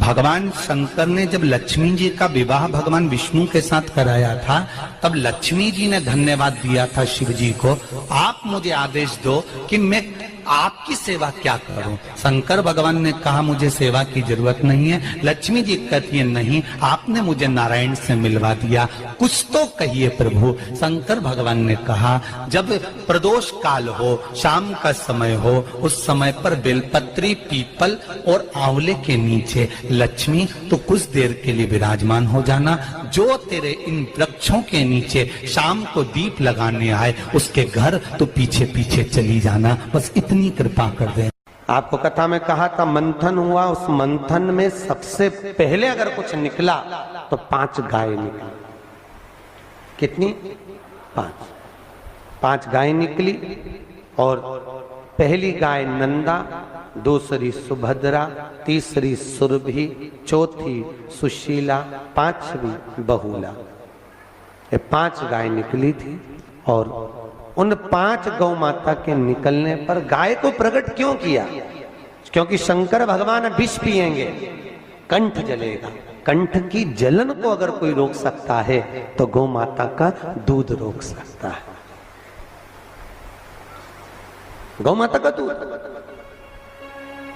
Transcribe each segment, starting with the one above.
भगवान शंकर ने जब लक्ष्मी जी का विवाह भगवान विष्णु के साथ कराया था, तब लक्ष्मी जी ने धन्यवाद दिया था शिव जी को, आप मुझे आदेश दो कि मैं आपकी सेवा क्या करूं। शंकर भगवान ने कहा मुझे सेवा की जरूरत नहीं है। लक्ष्मी जी कहती है नहीं, आपने मुझे नारायण से मिलवा दिया, कुछ तो कहिए प्रभु। शंकर भगवान ने कहा जब प्रदोष काल हो, शाम का समय हो, उस समय पर बेलपत्री, पीपल और आंवले के नीचे लक्ष्मी तो कुछ देर के लिए विराजमान हो जाना। जो तेरे इन वृक्षों के नीचे शाम को दीप लगाने आए उसके घर तो पीछे पीछे चली जाना, बस इतनी कृपा कर दे। आपको कथा में कहा था मंथन हुआ, उस मंथन में सबसे पहले अगर कुछ निकला तो 5 गाय निकली। कितनी? 5 गाय निकली। और पहली गाय नंदा, दूसरी सुभद्रा, तीसरी सुरभि, चौथी सुशीला, 5वीं बहुला। ये 5 गाय निकली थी। और उन 5 गौ माता के निकलने पर गाय को प्रकट क्यों किया? क्योंकि शंकर भगवान विष पिएंगे, कंठ जलेगा। कंठ की जलन को अगर कोई रोक सकता है तो गौ माता का दूध रोक सकता है। गौ माता का दूध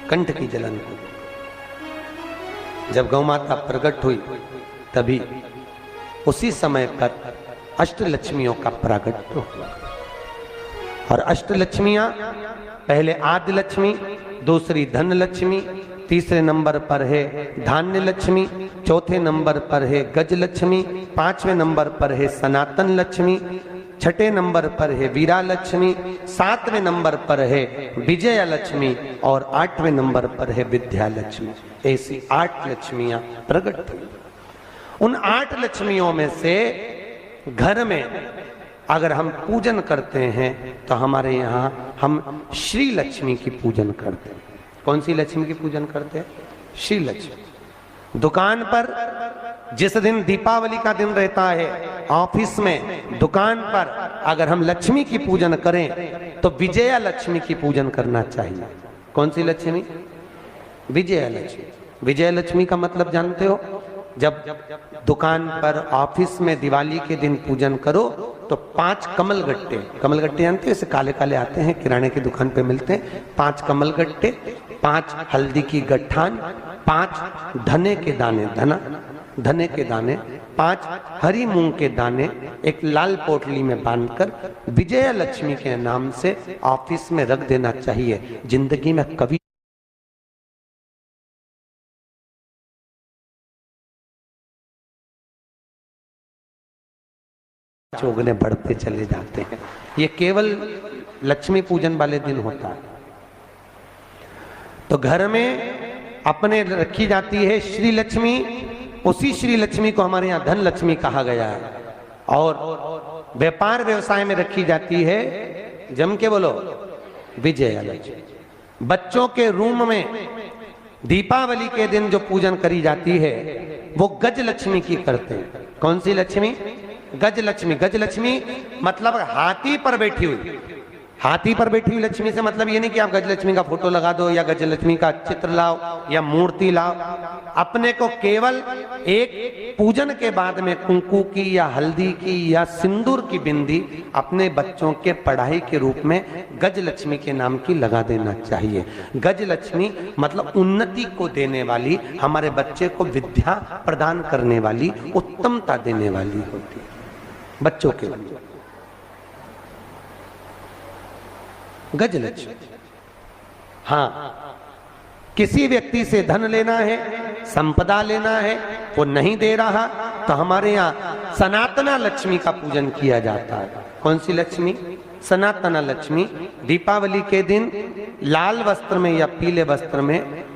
कंठ की जलन को। जब गौ माता प्रकट हुई तभी उसी समय पर अष्टलक्ष्मियों का प्रागट्य हुआ। और अष्टलक्ष्मियां, पहले आदि लक्ष्मी, दूसरी धन लक्ष्मी, तीसरे नंबर पर है धान्य लक्ष्मी, चौथे नंबर पर है गज लक्ष्मी, 5वें नंबर पर है सनातन लक्ष्मी, 6ठे नंबर पर है वीरा लक्ष्मी, 7वें नंबर पर है विजया लक्ष्मी और 8वें नंबर पर है विद्या लक्ष्मी। ऐसी 8 लक्ष्मियां प्रकट हुई। उन 8 लक्ष्मियों में से घर में अगर हम पूजन करते हैं तो हमारे यहाँ हम श्री लक्ष्मी की पूजन करते हैं। कौन सी लक्ष्मी की पूजन करते हैं? श्री लक्ष्मी। दुकान पर जिस दिन दीपावली का दिन रहता है, ऑफिस में, दुकान पर अगर हम लक्ष्मी की पूजन करें तो विजया लक्ष्मी की पूजन करना चाहिए। कौन सी लक्ष्मी? विजया लक्ष्मी। विजया लक्ष्मी का मतलब जानते हो? जब दुकान पर, ऑफिस में दिवाली के दिन पूजन करो तो 5 कमलगट्टे, कमलगट्टे जानते हैं, ऐसे काले काले आते हैं, किराने की दुकान पे मिलते हैं। 5 कमलगट्टे, 5 हल्दी की गट्ठान, 5 धने के दाने, धने के दाने, 5 हरी मूंग के दाने एक लाल पोटली में बांधकर विजया लक्ष्मी के नाम से ऑफिस में रख देना चाहिए। जिंदगी में कभी चौगने बढ़ते चले जाते हैं। ये केवल लक्ष्मी पूजन वाले दिन होता है। तो घर में अपने रखी जाती है श्री लक्ष्मी। उसी श्री लक्ष्मी को हमारे यहाँ धन लक्ष्मी कहा गया है। और व्यापार व्यवसाय में रखी जाती है, जम के बोलो, विजया लक्ष्मी। बच्चों के रूम में दीपावली के दिन जो पूजन करी जाती है वो गज लक्ष्मी की करते हैं। कौन सी लक्ष्मी? गज लक्ष्मी। गज लक्ष्मी मतलब हाथी पर बैठी हुई। हाथी पर बैठी हुई लक्ष्मी से मतलब ये नहीं कि आप गज लक्ष्मी का फोटो लगा दो या गज लक्ष्मी का चित्र लाओ या मूर्ति लाओ। अपने को केवल एक पूजन के बाद में कुंकू की या हल्दी की या सिंदूर की बिंदी अपने बच्चों के पढ़ाई के रूप में गज लक्ष्मी के नाम की लगा देना चाहिए। गज लक्ष्मी मतलब उन्नति को देने वाली, हमारे बच्चे को विद्या प्रदान करने वाली, उत्तमता देने वाली होती है बच्चों के लिए। गज लक्ष्मी। हाँ, किसी व्यक्ति से धन लेना है, संपदा लेना है, वो नहीं दे रहा तो हमारे यहाँ सनातना लक्ष्मी का पूजन किया जाता है। कौन सी लक्ष्मी? सनातना लक्ष्मी। दीपावली के दिन लाल वस्त्र में या पीले वस्त्र में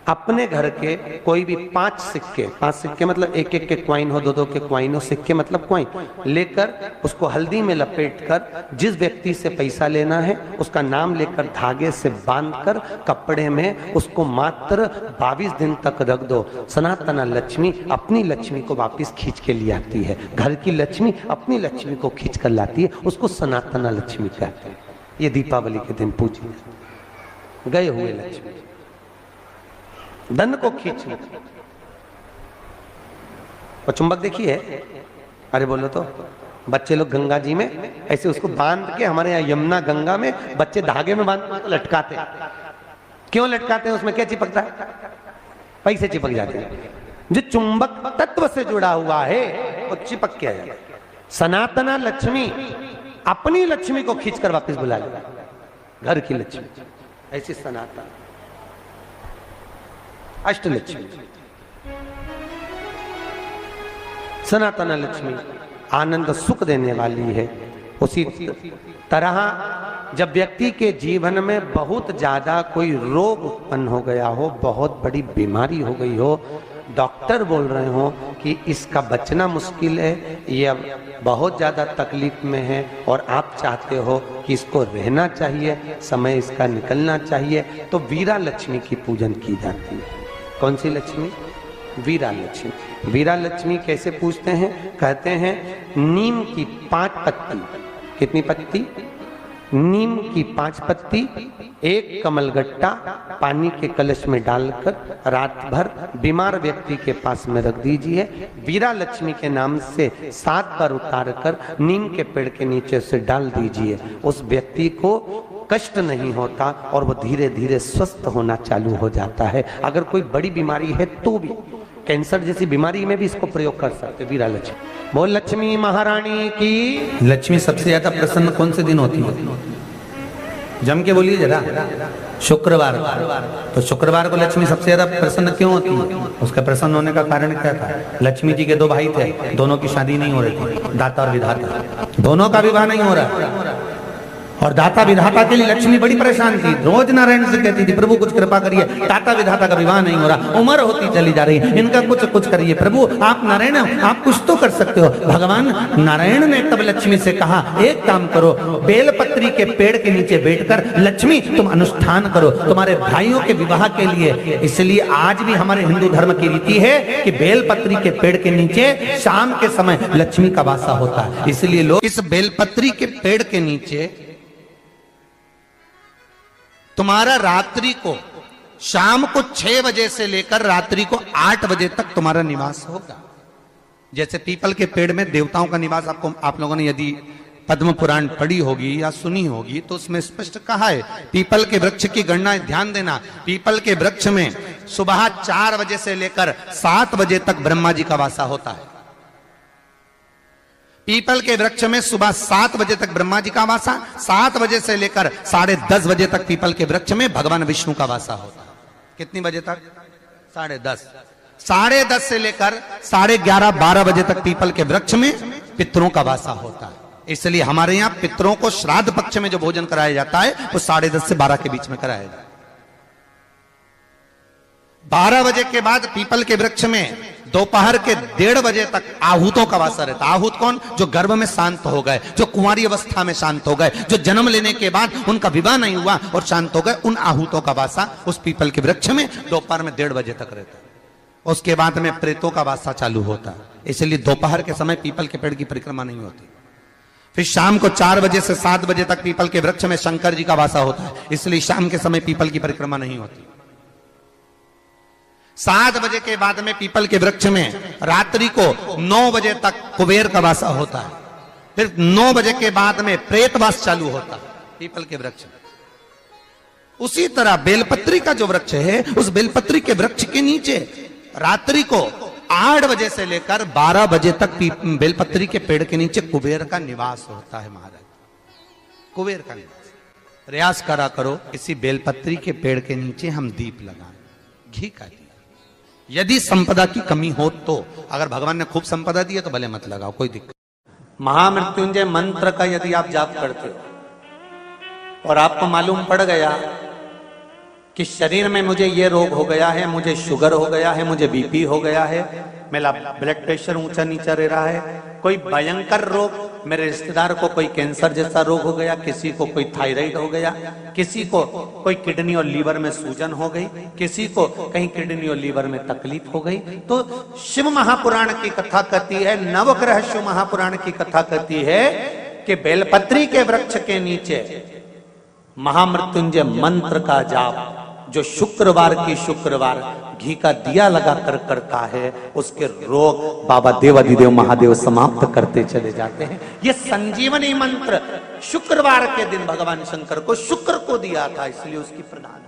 अपने घर के कोई भी 5 सिक्के मतलब एक एक के क्वाइन हो, 2-2 के क्वाइन हो, सिक्के मतलब क्वाइन, लेकर उसको हल्दी में लपेटकर जिस व्यक्ति से पैसा लेना है उसका नाम लेकर धागे से बांधकर कपड़े में उसको मात्र 22 दिन तक रख दो। सनातना लक्ष्मी अपनी लक्ष्मी को वापस खींच के ले आती है। घर की लक्ष्मी अपनी लक्ष्मी को खींच कर लाती है, उसको सनातना लक्ष्मी कहते हैं। ये दीपावली के दिन पूजी गए हुए लक्ष्मी। धन को खींचना, वो चुंबक देखी है? अरे बोलो तो। बच्चे लोग गंगा जी में ऐसे उसको बांध के, हमारे यहाँ यमुना गंगा में बच्चे धागे में बांध के लटकाते हैं। क्यों लटकाते हैं? उसमें क्या चिपकता है? पैसे चिपक जाते हैं। जो चुंबक तत्व से जुड़ा हुआ है वो चिपक के आ जाता है। सनातना लक्ष्मी अपनी लक्ष्मी को खींचकर वापस बुला ले, घर की लक्ष्मी, ऐसी सनातन अष्टलक्ष्मी। सनातन लक्ष्मी आनंद सुख देने वाली है। उसी तरह जब व्यक्ति के जीवन में बहुत ज्यादा कोई रोग उत्पन्न हो गया हो, बहुत बड़ी बीमारी हो गई हो, डॉक्टर बोल रहे हो कि इसका बचना मुश्किल है, ये अब बहुत ज्यादा तकलीफ में है और आप चाहते हो कि इसको रहना चाहिए, समय इसका निकलना चाहिए, तो वीरा लक्ष्मी की पूजन की जाती है। कौन सी लक्ष्मी? वीरा लक्ष्मी। वीरा लक्ष्मी कैसे पूजते हैं? कहते हैं नीम की 5 पत्ती। कितनी पत्ती? नीम की 5 पत्ती, एक कमलगट्टा पानी के कलश में डालकर रात भर बीमार व्यक्ति के पास में रख दीजिए। वीरा लक्ष्मी के नाम से 7 बार उतार कर नीम के पेड़ के नीचे से डाल दीजिए। उस व्यक्ति को कष्ट नहीं होता और वो धीरे धीरे स्वस्थ होना चालू हो जाता है। अगर कोई बड़ी बीमारी है तो भी, कैंसर जैसी बीमारी में भी इसको प्रयोग कर सकते। वीरा लक्ष्मी। बोल लक्ष्मी महारानी की। लक्ष्मी सबसे ज्यादा प्रसन्न कौन से दिन होती है? जम के बोलिए जरा। शुक्रवार। तो शुक्रवार को लक्ष्मी सबसे ज्यादा प्रसन्न क्यों होती है? उसका प्रसन्न होने का कारण क्या था? लक्ष्मी जी के 2 भाई थे, दोनों की शादी नहीं हो रही थी, दाता और विधाता, दोनों का विवाह नहीं हो रहा। और दाता विधाता के लिए लक्ष्मी बड़ी परेशान थी। रोज नारायण से कहती थी, प्रभु कुछ कृपा करिए, दाता विधाता का विवाह नहीं हो रहा, उम्र होती चली जा रही है, इनका कुछ करिए प्रभु, आप नारायण आप कुछ तो कर सकते हो। भगवान नारायण ने तब लक्ष्मी से कहा, एक काम करो, बेलपत्री के पेड़ के नीचे बैठकर लक्ष्मी तुम अनुष्ठान करो तुम्हारे भाइयों के विवाह के लिए। इसलिए आज भी हमारे हिंदू धर्म की रीति है कि बेलपत्री के पेड़ के नीचे शाम के समय लक्ष्मी का वासा होता है। इसलिए लोग इस बेलपत्री के पेड़ के नीचे तुम्हारा रात्रि को, शाम को 6 बजे से लेकर रात्रि को 8 बजे तक तुम्हारा निवास होगा। जैसे पीपल के पेड़ में देवताओं का निवास, आपको आप लोगों ने यदि पद्म पुराण पढ़ी होगी या सुनी होगी तो उसमें स्पष्ट कहा है, पीपल के वृक्ष की गणना ध्यान देना, पीपल के वृक्ष में सुबह 4 बजे से लेकर 7 बजे तक ब्रह्मा जी का वासा होता है। पीपल के वृक्ष में सुबह 7 बजे तक ब्रह्मा जी का वासा, 7 बजे से लेकर 10:30 बजे तक पीपल के वृक्ष में भगवान विष्णु का वासा होता है। कितनी बजे तक? 10:30। 10:30 से लेकर 11:30-12 बजे तक पीपल के वृक्ष में पितरों का वासा होता है। इसलिए हमारे यहाँ पितरों को श्राद्ध पक्ष में जो भोजन कराया जाता है वो 10:30 से 12 के बीच में कराया जाता है। 12 बजे के बाद पीपल के वृक्ष में दोपहर के 1:30 बजे तक आहूतों का वासा रहता है। आहूत कौन? जो गर्भ में शांत हो गए, जो कुंवारी अवस्था में शांत हो गए, जो जन्म लेने के बाद उनका विवाह नहीं हुआ और शांत हो गए, उन आहूतों का वासा उस पीपल के वृक्ष में दोपहर में 1:30 बजे तक रहता है। उसके बाद में प्रेतों का वासा चालू होता है। इसलिए दोपहर के समय पीपल के पेड़ की परिक्रमा नहीं होती। फिर शाम को 4 बजे से 7 बजे तक पीपल के वृक्ष में शंकर जी का वासा होता है। इसलिए शाम के समय पीपल की परिक्रमा नहीं होती। 7 बजे के बाद में पीपल के वृक्ष में रात्रि को 9 बजे तक कुबेर का वासा होता है। फिर 9 बजे के बाद में प्रेतवास चालू होता है पीपल के वृक्ष में। उसी तरह बेलपत्री का जो वृक्ष है, उस बेलपत्री के वृक्ष के नीचे रात्रि को 8 बजे से लेकर 12 बजे तक बेलपत्री के पेड़ के नीचे कुबेर का निवास होता है। महाराज, कुबेर का निवास। प्रयास करा करो इसी बेलपत्री के पेड़ के नीचे हम दीप लगाएं, घी का दीप। यदि संपदा की कमी हो तो, अगर भगवान ने खूब संपदा दी है तो भले मत लगाओ, कोई दिक्कत। महामृत्युंजय मंत्र का यदि आप जाप करते हो और आपको मालूम पड़ गया कि शरीर में मुझे ये रोग हो गया है, मुझे शुगर हो गया है, मुझे बीपी हो गया है, मेरा ब्लड प्रेशर ऊंचा नीचा रह रहा है, कोई भयंकर रोग, मेरे रिश्तेदार को कोई कैंसर जैसा रोग हो गया, किसी को कोई थायराइड हो गया, किसी को कोई किडनी और लीवर में सूजन हो गई, किसी को कहीं किडनी और लीवर में तकलीफ हो गई, तो शिव महापुराण की कथा कहती है, नवग्रह शिव महापुराण की कथा कहती है कि बेलपत्री के वृक्ष के नीचे महामृत्युंजय मंत्र का जाप जो शुक्रवार की शुक्रवार घी का दिया लगा कर करता है, उसके रोग बाबा देवाधिदेव महादेव समाप्त करते चले जाते हैं। ये संजीवनी मंत्र शुक्रवार के दिन भगवान शंकर को शुक्र को दिया था, इसलिए उसकी प्रधान